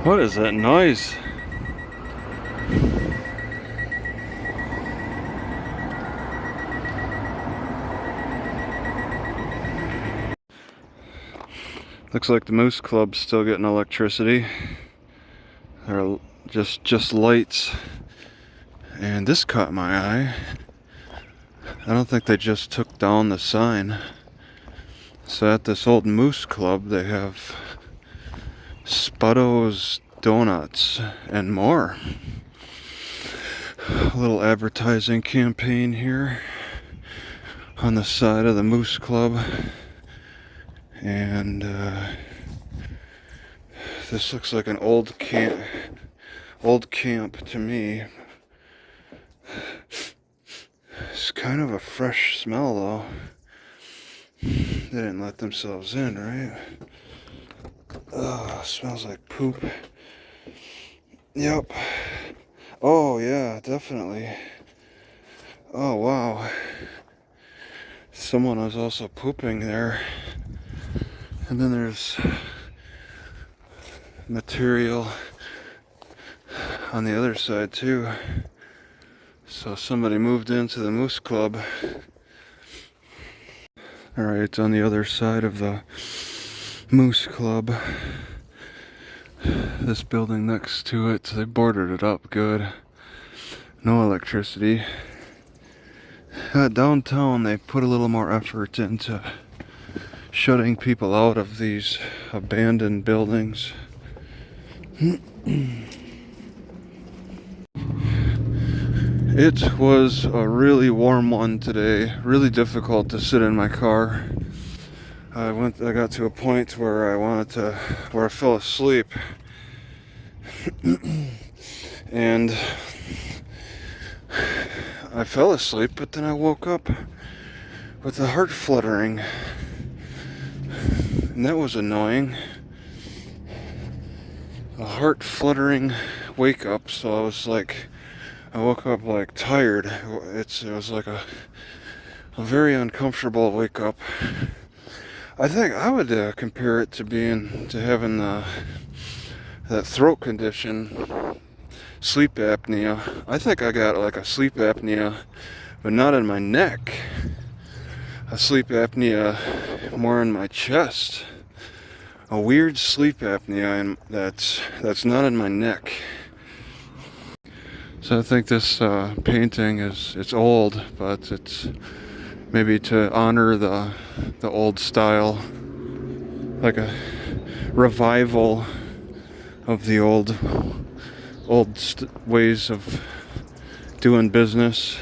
What is that noise? Looks like the Moose Club's still getting electricity. They're just lights. And this caught my eye. I don't think they just took down the sign. So at this old Moose Club, they have Sputto's Donuts and more. A little advertising campaign here on the side of the Moose Club. And this looks like an old camp to me. It's kind of a fresh smell though. They didn't let themselves in, right? Oh, smells like poop. Yep. Oh yeah, definitely. Oh wow. Someone was also pooping there. And then there's material on the other side too. So somebody moved into the Moose Club. Alright, it's on the other side of the Moose Club. This building next to it, they boarded it up good. No electricity. Downtown, they put a little more effort into shutting people out of these abandoned buildings. It was a really warm one today. Really difficult to sit in my car. I got to a point where I fell asleep. And I fell asleep, but then I woke up with a heart fluttering. And that was annoying. A heart fluttering wake up, so I woke up like tired. It was like a very uncomfortable wake up. I think I would compare it to having that throat condition, sleep apnea. I think I got like a sleep apnea, but not in my neck. A sleep apnea more in my chest. A weird sleep apnea that's not in my neck. So I think this painting it's old, but it's maybe to honor the old style, like a revival of the old ways of doing business.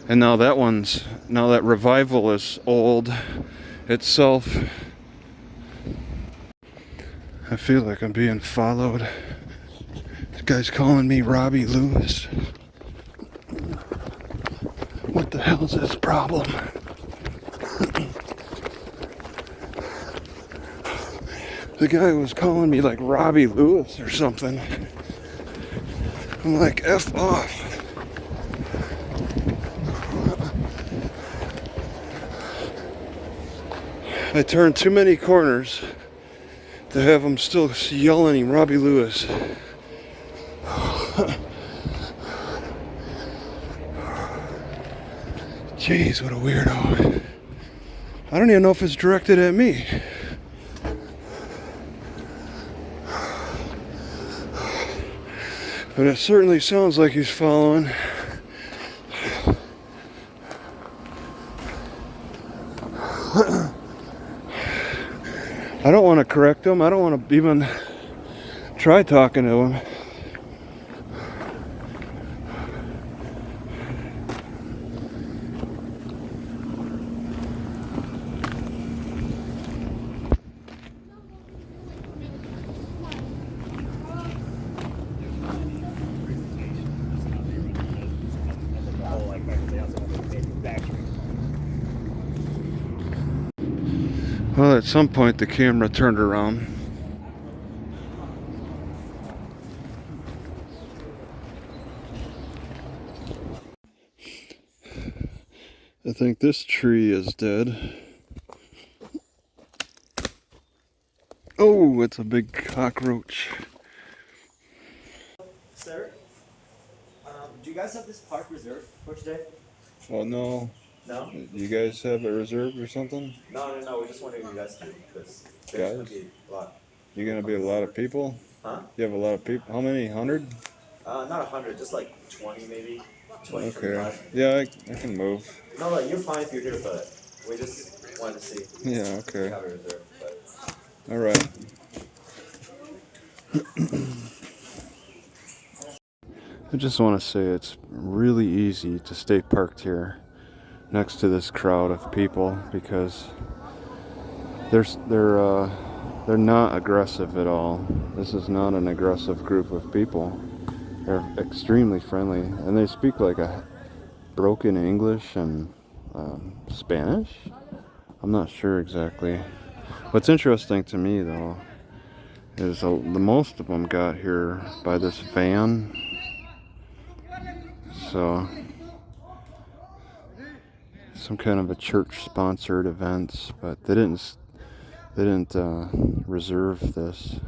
And now that revival is old itself. I feel like I'm being followed. This guy's calling me Robbie Lewis. What the hell is his problem? The guy was calling me like Robbie Lewis or something. I'm like, F off. I turned too many corners to have him still yelling Robbie Lewis. Jeez, what a weirdo. I don't even know if it's directed at me. But it certainly sounds like he's following. I don't want to correct him. I don't want to even try talking to him. Well, at some point the camera turned around. I think this tree is dead. Oh, it's a big cockroach. Sir, do you guys have this park reserved for today? Well, no. No? You guys have it reserved or something? No. We just wondering if you guys do, because there's gonna Guys? be a lot. You gonna be a lot of people? Huh? You have a lot of people? How many? 100? Not 100, just like 20 maybe. 20, Okay. 25. Yeah, I can move. No, like you're fine if you're here, but we just wanted to see Yeah, if you okay. have it reserved. But All right. I just want to say it's really easy to stay parked here next to this crowd of people because they're not aggressive at all. This is not an aggressive group of people. They're extremely friendly, and they speak like a broken English and Spanish. I'm not sure exactly. What's interesting to me though is the most of them got here by this van. So some kind of a church-sponsored event, but they didn't reserve this.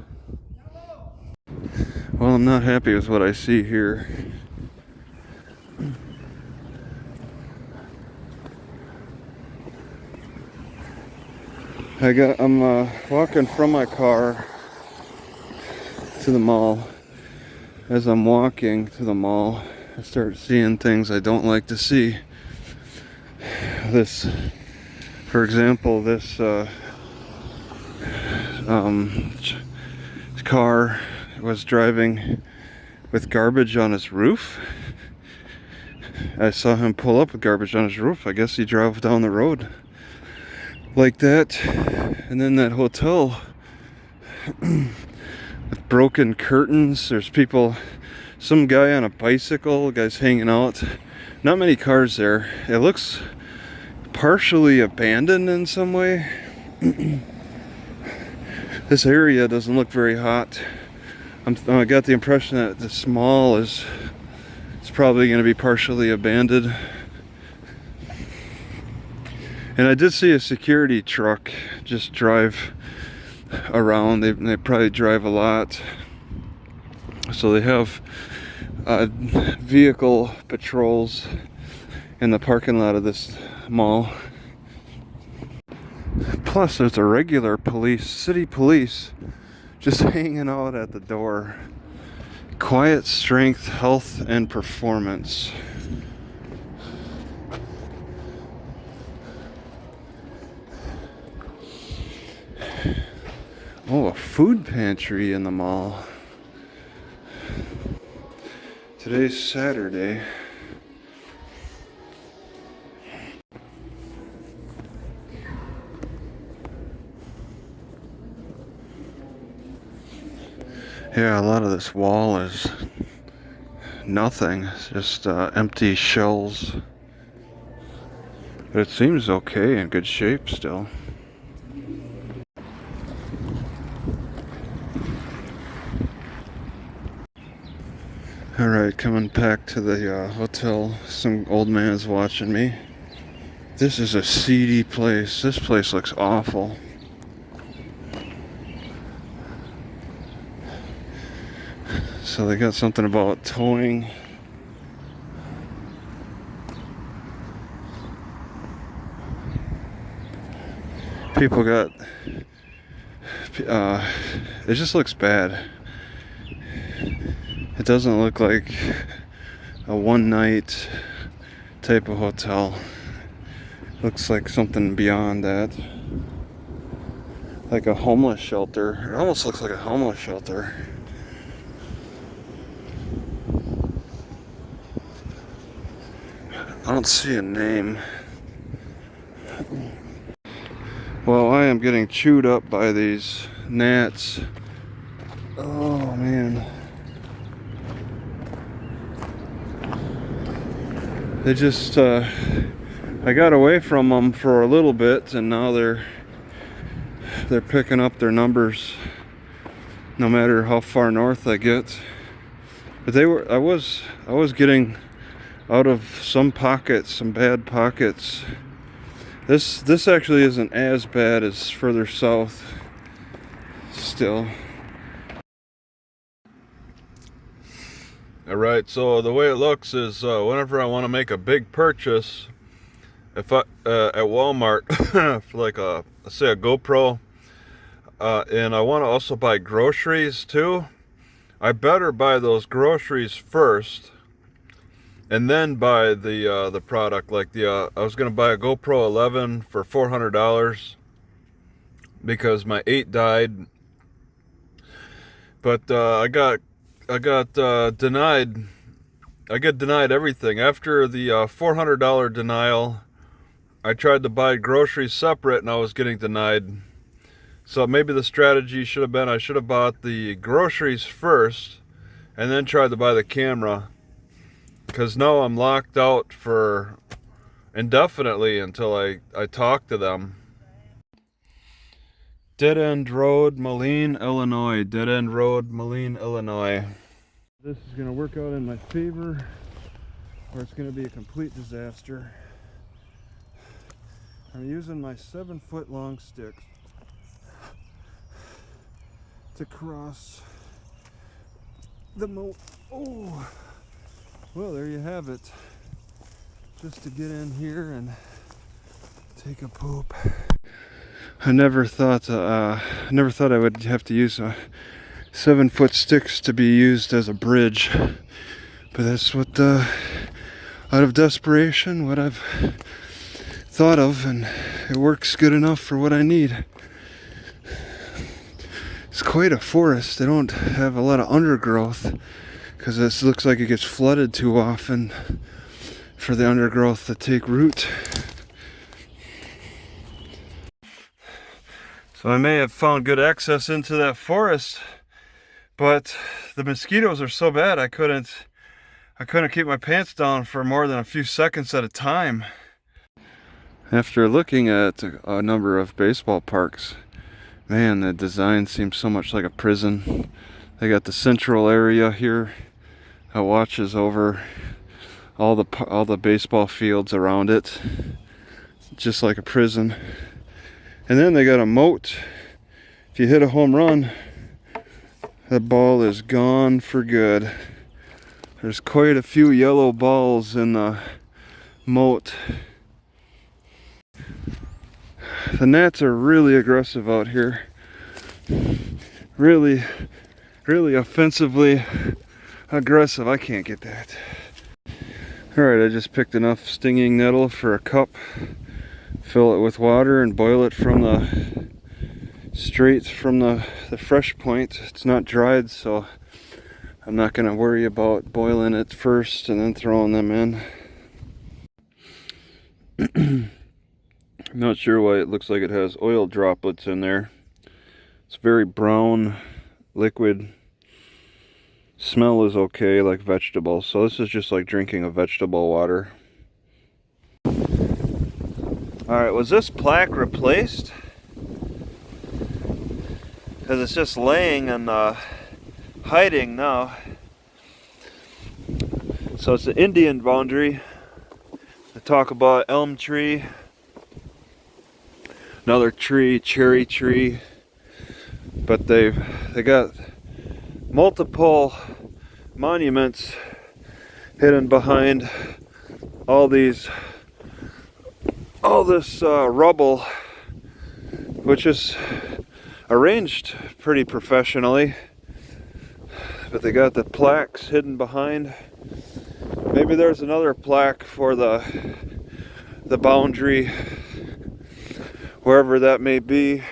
Well, I'm not happy with what I see here. I'm walking from my car to the mall. As I'm walking to the mall, I start seeing things I don't like to see. This, for example, this car was driving with garbage on his roof. I saw him pull up with garbage on his roof. I guess he drove down the road like that. And then that hotel with broken curtains. There's people, some guy on a bicycle, guy's hanging out. Not many cars there. It looks partially abandoned in some way. This area doesn't look very hot. I got the impression that this mall is probably going to be partially abandoned. And I did see a security truck just drive around. They probably drive a lot. So they have vehicle patrols in the parking lot of this mall. Plus there's a regular city police just hanging out at the door. Quiet strength, health, and performance. Oh, a food pantry in the mall. Today's Saturday. Yeah, a lot of this wall is nothing. It's just empty shells. But it seems okay, in good shape still. Alright, coming back to the hotel. Some old man's watching me. This is a seedy place. This place looks awful. So they got something about towing. People got... it just looks bad. It doesn't look like a one-night type of hotel. Looks like something beyond that. Like a homeless shelter. It almost looks like a homeless shelter. I don't see a name. Well, I am getting chewed up by these gnats. Oh man. They just, I got away from them for a little bit, and now they're picking up their numbers no matter how far north I get. But I was getting out of some pockets, some bad pockets. This actually isn't as bad as further south still. Alright, so the way it looks is whenever I want to make a big purchase, if I at Walmart for like say a GoPro, and I want to also buy groceries too, I better buy those groceries first and then buy the product. Like I was gonna buy a GoPro 11 for $400 because my 8 died, but I got denied. I get denied everything. After the $400 denial, I tried to buy groceries separate and I was getting denied. So maybe the strategy should have been I should have bought the groceries first and then tried to buy the camera, because now I'm locked out for indefinitely until I talk to them. Dead End Road, Moline, Illinois. Dead End Road, Moline, Illinois. This is going to work out in my favor, or it's going to be a complete disaster. I'm using my 7-foot long stick to cross the moat. Oh, well, there you have it. Just to get in here and take a poop. I never thought I would have to use 7-foot sticks to be used as a bridge, but that's what out of desperation, what I've thought of, and it works good enough for what I need. It's quite a forest. They don't have a lot of undergrowth because this looks like it gets flooded too often for the undergrowth to take root. So I may have found good access into that forest, but the mosquitoes are so bad I couldn't keep my pants down for more than a few seconds at a time. After looking at a number of baseball parks, man, the design seems so much like a prison. They got the central area here that watches over all the baseball fields around it, just like a prison. And then they got a moat. If you hit a home run, that ball is gone for good. There's quite a few yellow balls in the moat. The gnats are really aggressive out here. Really, really offensively aggressive. I can't get that. Alright, I just picked enough stinging nettle for a cup. Fill it with water and boil it from straight from the fresh point. It's not dried, so I'm not going to worry about boiling it first and then throwing them in. I'm not sure why it looks like it has oil droplets in there. It's very brown liquid. Smell is okay, like vegetables. So this is just like drinking a vegetable water. Alright, was this plaque replaced? Because it's just laying and hiding now. So it's the Indian boundary. They talk about elm tree, another tree, cherry tree, but they got multiple monuments hidden behind all this rubble, which is arranged pretty professionally, but they got the plaques hidden behind. Maybe there's another plaque for the boundary, wherever that may be.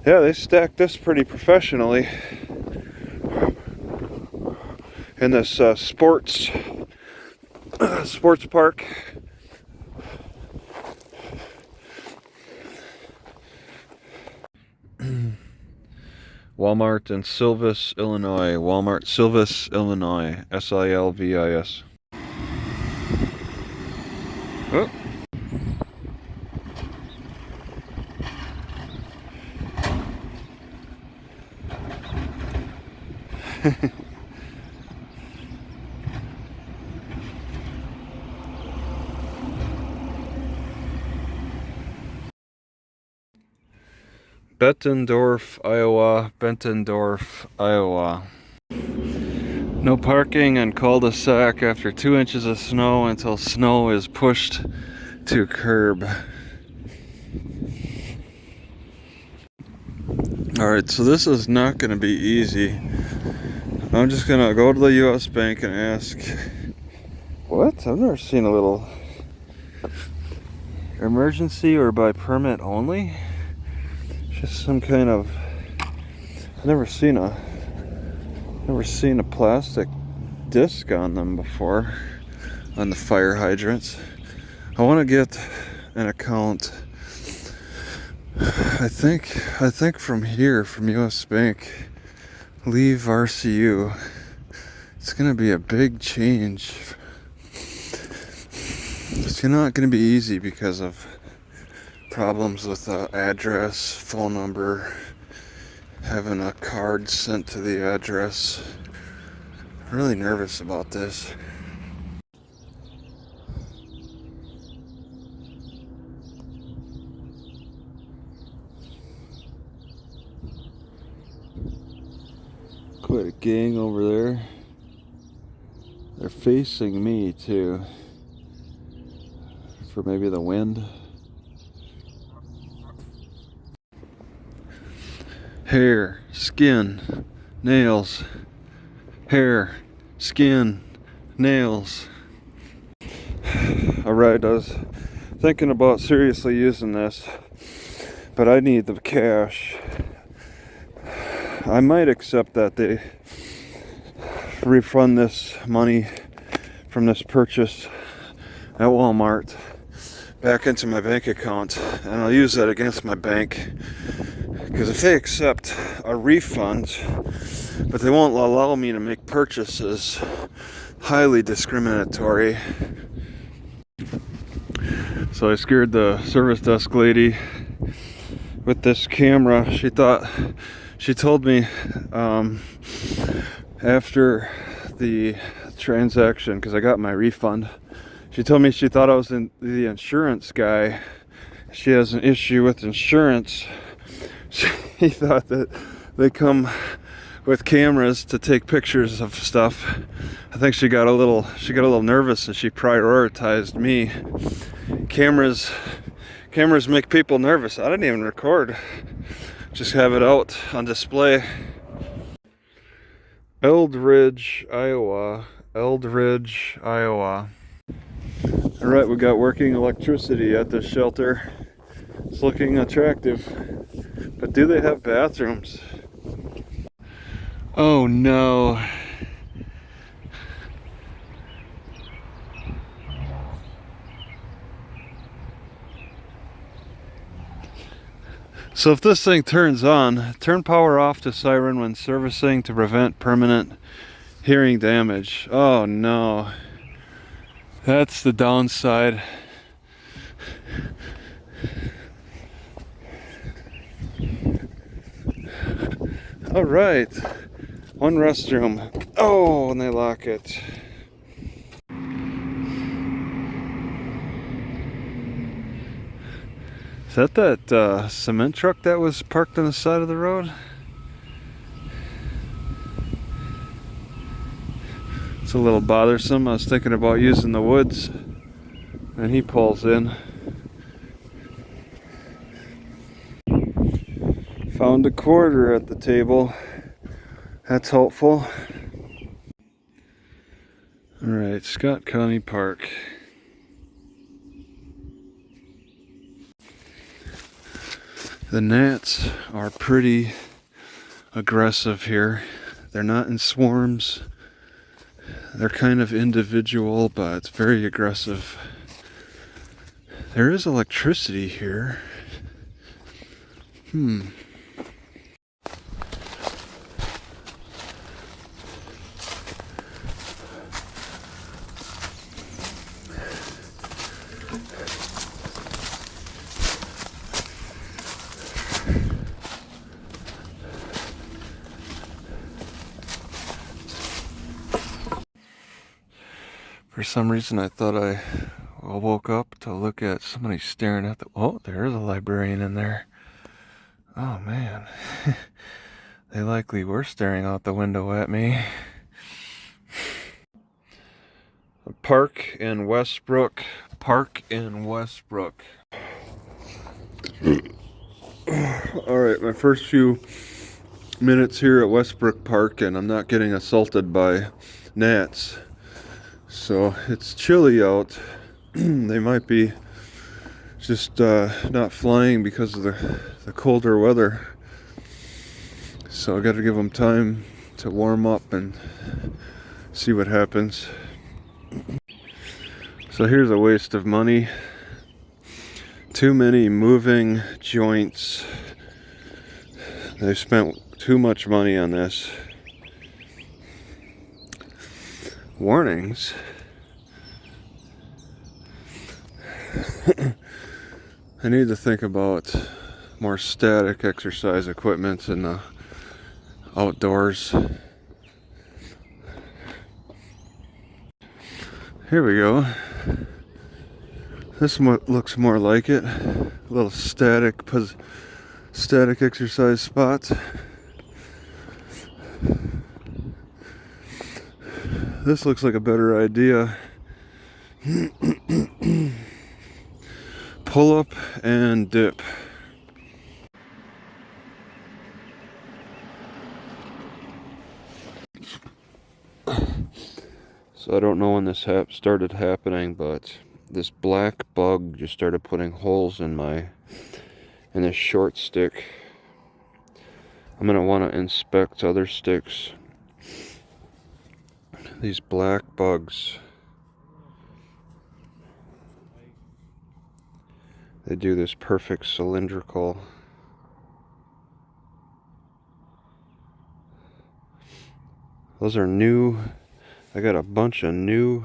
Yeah, they stacked this pretty professionally in this sports park. Walmart in Silvis, Illinois. Walmart, Silvis, Illinois. Silvis. Oh. Bettendorf, Iowa. Bettendorf, Iowa. No parking on cul-de-sac after 2 inches of snow until snow is pushed to curb. Alright, so this is not going to be easy. I'm just going to go to the US Bank and ask, what? I've never seen a little emergency or by permit only? Just some kind of, I've never seen a plastic disc on them before, on the fire hydrants. I want to get an account. I think from here, from US Bank, leave RCU. It's gonna be a big change. It's not gonna be easy because of problems with the address, phone number, having a card sent to the address. I'm really nervous about this. Quite a gang over there. They're facing me too, for maybe the wind. Hair, skin, nails. Hair, skin, nails. Alright, I was thinking about seriously using this, but I need the cash. I might accept that they refund this money from this purchase at Walmart back into my bank account, and I'll use that against my bank, because if they accept a refund but they won't allow me to make purchases, highly discriminatory. So I scared the service desk lady with this camera. She told me after the transaction, because I got my refund, she told me she thought I was the insurance guy. She has an issue with insurance. She thought that they come with cameras to take pictures of stuff. I think she got a little nervous and she prioritized me. Cameras make people nervous. I didn't even record. Just have it out on display. Eldridge, Iowa. Eldridge, Iowa. Alright, we got working electricity at this shelter. It's looking attractive. But do they have bathrooms? Oh no. So if this thing turns on, turn power off to siren when servicing to prevent permanent hearing damage. Oh no. That's the downside. All right. One restroom. Oh, and they lock it. Is that cement truck that was parked on the side of the road? It's a little bothersome. I was thinking about using the woods, and he pulls in. Found a quarter at the table. That's helpful. Alright, Scott County Park. The gnats are pretty aggressive here. They're not in swarms. They're kind of individual, but it's very aggressive. There is electricity here. For some reason I thought I woke up to look at somebody staring at the... Oh, there is a librarian in there. Oh man. They likely were staring out the window at me. A park in Westbrook. Park in Westbrook. Alright, my first few minutes here at Westbrook Park, and I'm not getting assaulted by gnats. So it's chilly out. They might be just not flying because of the colder weather. So I got to give them time to warm up and see what happens. So here's a waste of money. Too many moving joints. They spent too much money on this. Warnings. I need to think about more static exercise equipment in the outdoors. Here we go. This one looks more like it. A little static exercise spot. This looks like a better idea. Pull up and dip. So I don't know when this started happening, but this black bug just started putting holes in this short stick. I'm gonna want to inspect other sticks. These black bugs, they do this perfect cylindrical. Those are new. I got a bunch of new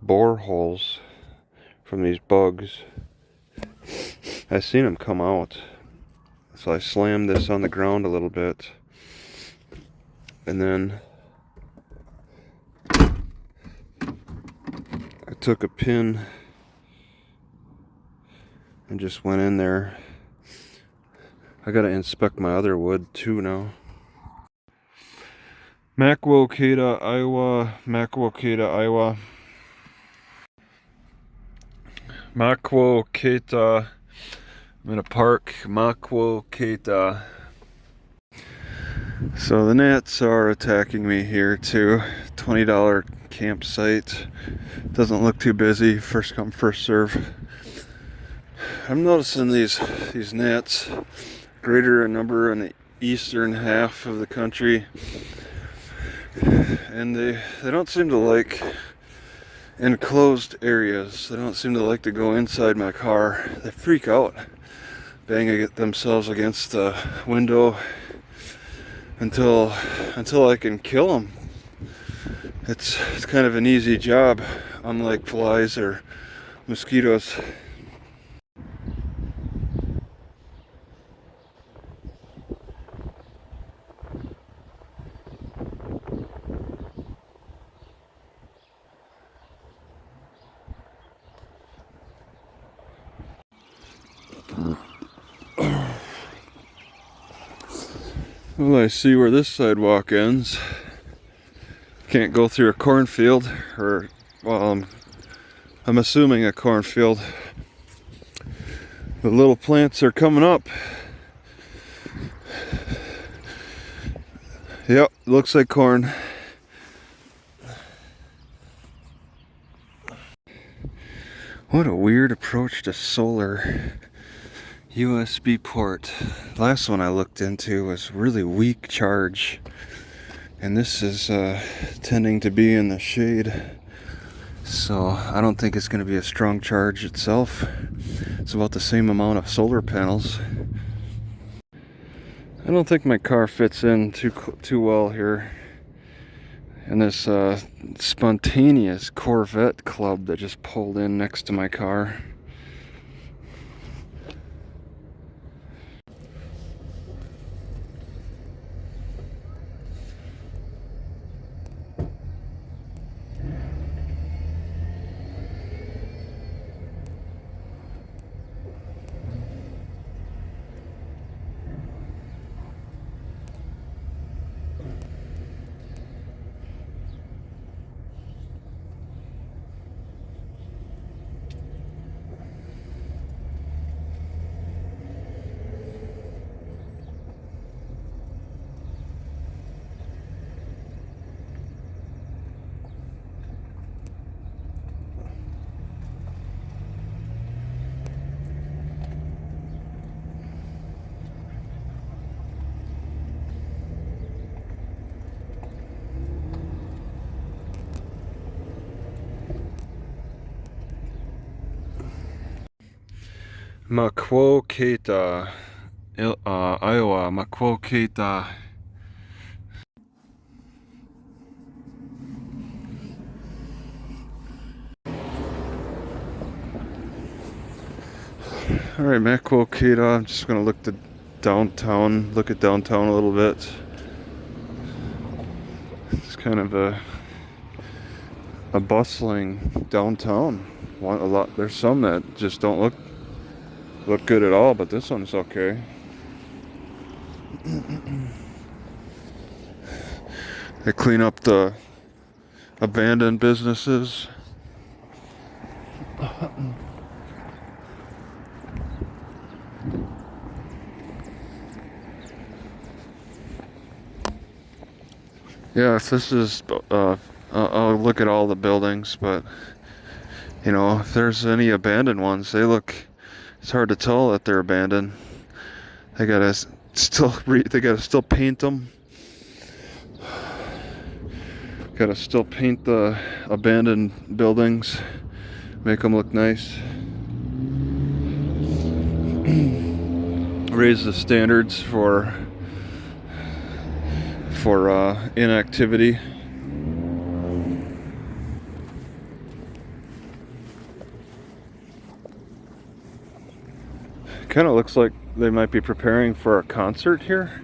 bore holes from these bugs. I seen them come out. So I slammed this on the ground a little bit. And then I took a pin and just went in there. I gotta inspect my other wood too now. Maquoketa, Iowa. Maquoketa, Iowa. Maquoketa. I'm in a park. Maquoketa. So the gnats are attacking me here too. $20 campsite. Doesn't look too busy. First come, first serve. I'm noticing these gnats greater in number in the eastern half of the country. And they don't seem to like enclosed areas. They don't seem to like to go inside my car. They freak out, bang themselves against the window until I can kill them. It's kind of an easy job, unlike flies or mosquitoes. Well, I see where this sidewalk ends. Can't go through a cornfield, or, well, I'm assuming a cornfield. The little plants are coming up. Yep, looks like corn. What a weird approach to solar. USB port. Last one I looked into was really weak charge, and this is tending to be in the shade, so I don't think it's going to be a strong charge itself. It's about the same amount of solar panels. I don't think my car fits in too well here in this spontaneous Corvette club that just pulled in next to my car. Maquoketa, Iowa, Maquoketa. All right, Maquoketa. I'm just gonna look at downtown a little bit. It's kind of a bustling downtown. There's some that just don't look good at all, but this one's okay. They clean up the abandoned businesses. Yeah, if this is, I'll look at all the buildings, but you know, if there's any abandoned ones, it's hard to tell that they're abandoned. They gotta still paint them. Gotta still paint the abandoned buildings, make them look nice. Raise the standards for inactivity. Kind of looks like they might be preparing for a concert here.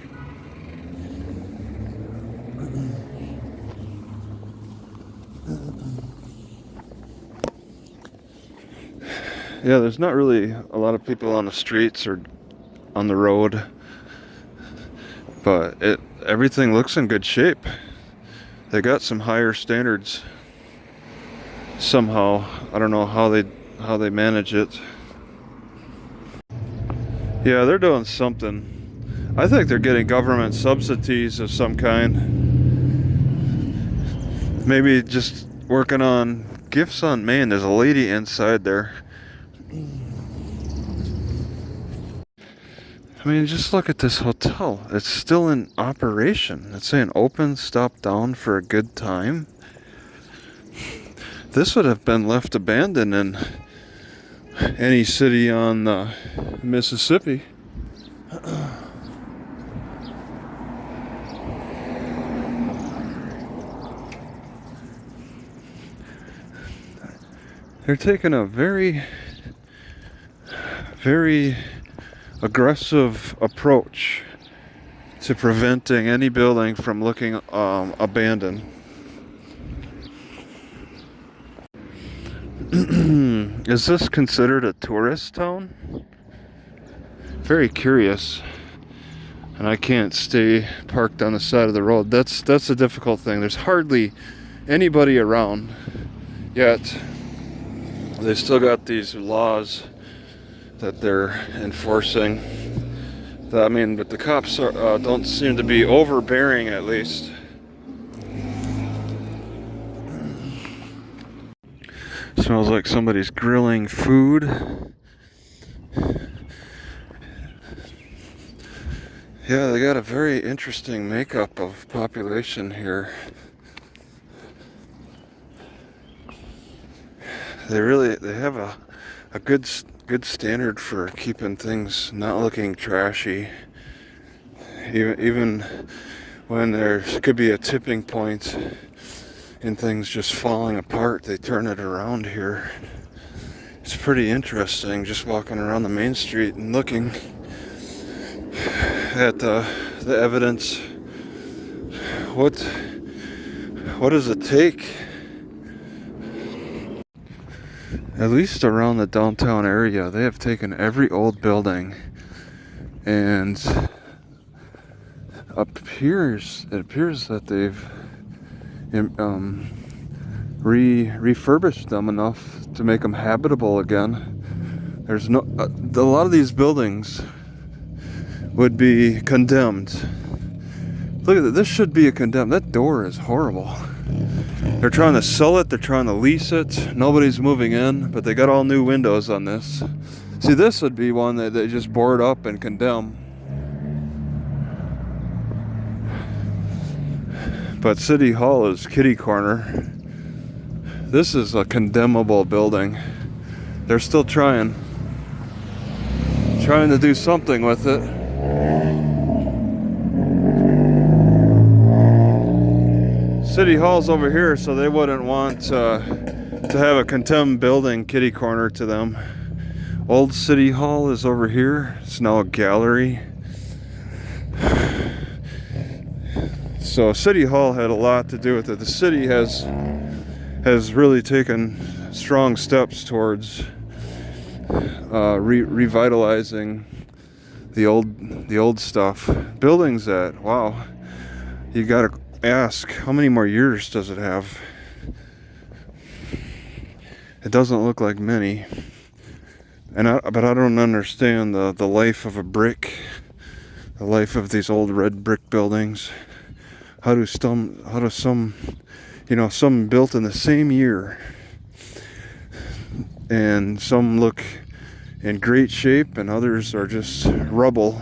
Yeah, there's not really a lot of people on the streets or on the road, but everything looks in good shape. They got some higher standards somehow. I don't know how they manage it. Yeah, they're doing something. I think they're getting government subsidies of some kind. Maybe just working on gifts on Main. There's a lady inside there. I mean, just look at this hotel. It's still in operation. It's saying open, stop down for a good time. This would have been left abandoned in any city on Mississippi. They're taking a very, very aggressive approach to preventing any building from looking abandoned. Is this considered a tourist town? Very curious. And I can't stay parked on the side of the road. That's a difficult thing. There's hardly anybody around yet. They still got these laws that they're enforcing. I mean, but the cops don't seem to be overbearing, at least. Smells like somebody's grilling food. Yeah, they got a very interesting makeup of population here. They have a good standard for keeping things not looking trashy. Even when there could be a tipping point and things just falling apart, they turn it around here. It's pretty interesting just walking around the main street and looking at the evidence. What does it take? At least around the downtown area, they have taken every old building, and it appears that they've refurbished them enough to make them habitable again. There's a lot of these buildings would be condemned. Look at that. This should be a condemned. That door is horrible. They're trying to sell it. They're trying to lease it. Nobody's moving in, but they got all new windows on this. See, this would be one that they just board up and condemn. But City Hall is kitty corner. This is a condemnable building. They're still trying. trying to do something with it. City Hall's over here, so they wouldn't want to have a condemned building kitty corner to them. Old City Hall is over here. It's now a gallery. So City Hall had a lot to do with it. The city has really taken strong steps towards revitalizing the old stuff. Buildings that, wow, you gotta ask, how many more years does it have? It doesn't look like many. But I don't understand the life of a brick, the life of these old red brick buildings. How do some, you know, some built in the same year, and some look in great shape, and others are just rubble.